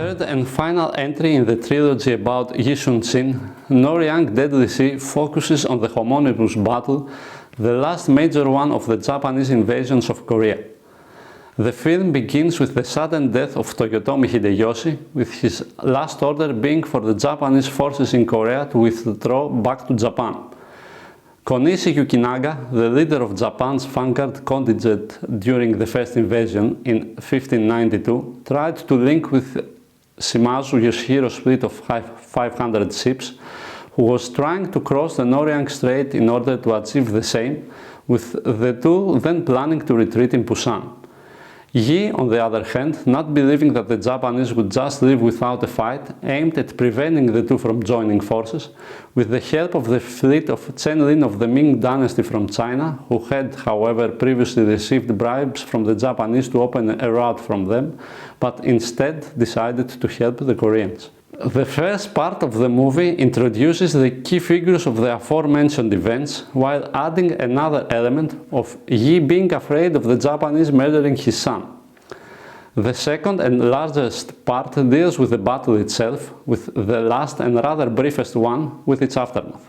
third and final entry in the trilogy about Chen, Noryang Deadly Sea focuses on the homonymous battle, the last major one of the Japanese invasions of Korea. The film begins with the sudden death of Toyotomi Hideyoshi, with his last order being for the Japanese forces in Korea to withdraw back to Japan. Konishi Yukinaga, the leader of Japan's vanguard contingent during the first invasion in 1592, tried to link with Shimazu Yoshihiro's fleet of 500 ships, who was trying to cross the Noryang Strait in order to achieve the same, with the two then planning to retreat in Busan. Yi, on the other hand, not believing that the Japanese would just leave without a fight, aimed at preventing the two from joining forces, with the help of the fleet of Chen of the Ming dynasty from China, who had, however, previously received bribes from the Japanese to open a route from them, but instead decided to help the Koreans. The first part of the movie introduces the key figures of the aforementioned events, while adding another element of Yi being afraid of the Japanese murdering his son. The second and largest part deals with the battle itself, with the last and rather briefest one with its aftermath.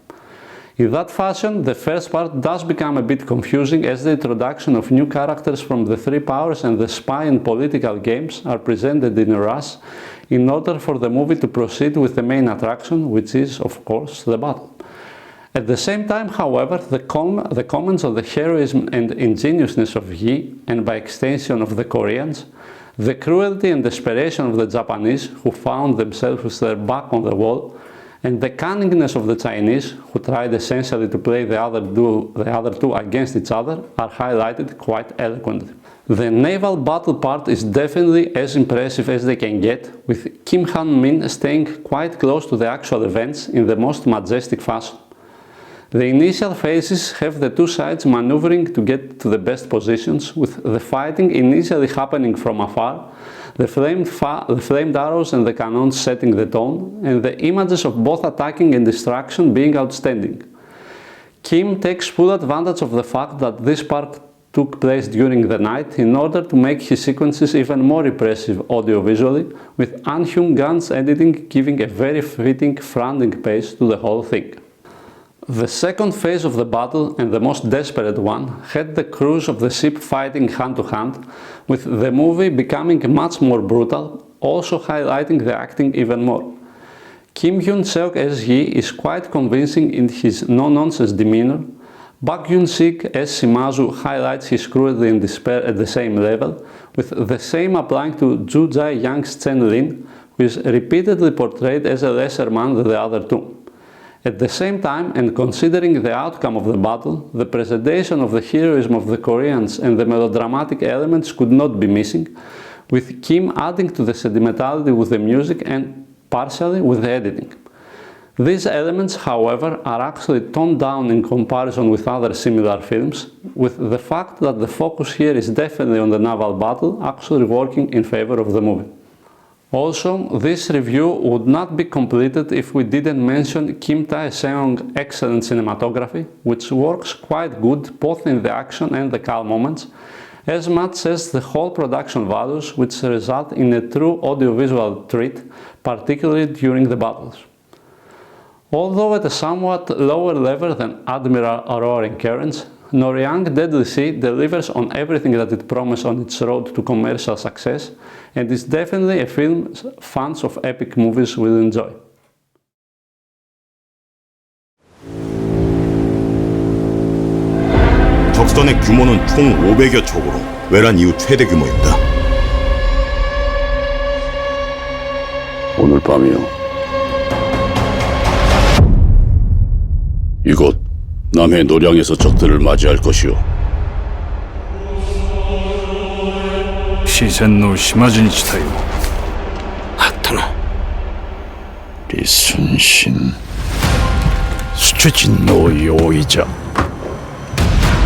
In that fashion, the first part does become a bit confusing, as the introduction of new characters from the three powers and the spy and political games are presented in a rush, in order for the movie to proceed with the main attraction, which is, of course, the battle. At the same time, however, the comments on the heroism and ingenuousness of Yi, and by extension of the Koreans, the cruelty and desperation of the Japanese, who found themselves with their back on the wall, and the cunningness of the Chinese, who tried essentially to play the other two against each other, are highlighted quite eloquently. The naval battle part is definitely as impressive as they can get, with Kim Han-min staying quite close to the actual events in the most majestic fashion. The initial phases have the two sides maneuvering to get to the best positions, with the fighting initially happening from afar, the flamed arrows and the cannons setting the tone, and the images of both attacking and destruction being outstanding. Kim takes full advantage of the fact that this part took place during the night in order to make his sequences even more impressive audiovisually, with unhung guns editing giving a very fitting fronting pace to the whole thing. The second phase of the battle, and the most desperate one, had the crews of the ship fighting hand to hand, with the movie becoming much more brutal, also highlighting the acting even more. Kim Yun-seok as Yi is quite convincing in his no-nonsense demeanor. Baek Yoon-sik as Shimazu highlights his cruelty and despair at the same level, with the same applying to Jae-young's Chen, who is repeatedly portrayed as a lesser man than the other two. At the same time, and considering the outcome of the battle, the presentation of the heroism of the Koreans and the melodramatic elements could not be missing, with Kim adding to the sentimentality with the music and partially with the editing. These elements, however, are actually toned down in comparison with other similar films, with the fact that the focus here is definitely on the naval battle actually working in favor of the movie. Also, this review would not be completed if we didn't mention Kim Tae-seung's excellent cinematography, which works quite good both in the action and the calm moments, as much as the whole production values, which result in a true audiovisual treat, particularly during the battles. Although at a somewhat lower level than Admiral Roaring Currents, Noryang Deadly Sea delivers on everything that it promised on its road to commercial success, and is definitely a film fans of epic movies will enjoy. 적선의 규모는 총 500여 척으로 외란 이후 최대 규모입니다. 오늘 밤이요. 이곳 남해 노량에서 적들을 맞이할 것이오. 시센노 시마즈니 지타요. 하타나 리순신 수추진노 요이자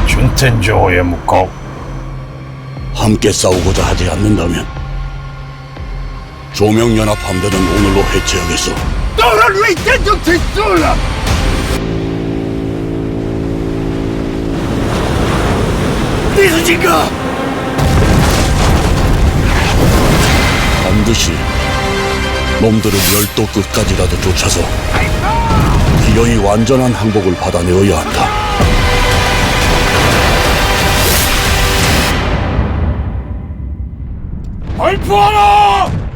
준텐조의 묵고 함께 싸우고자 하지 않는다면 조명연합 함대는 오늘로 해체하겠소. 너를 왜 대적했소라! 리수진가 반드시 놈들을 열도 끝까지라도 쫓아서 기어이 완전한 항복을 받아내어야 한다. 발포하라!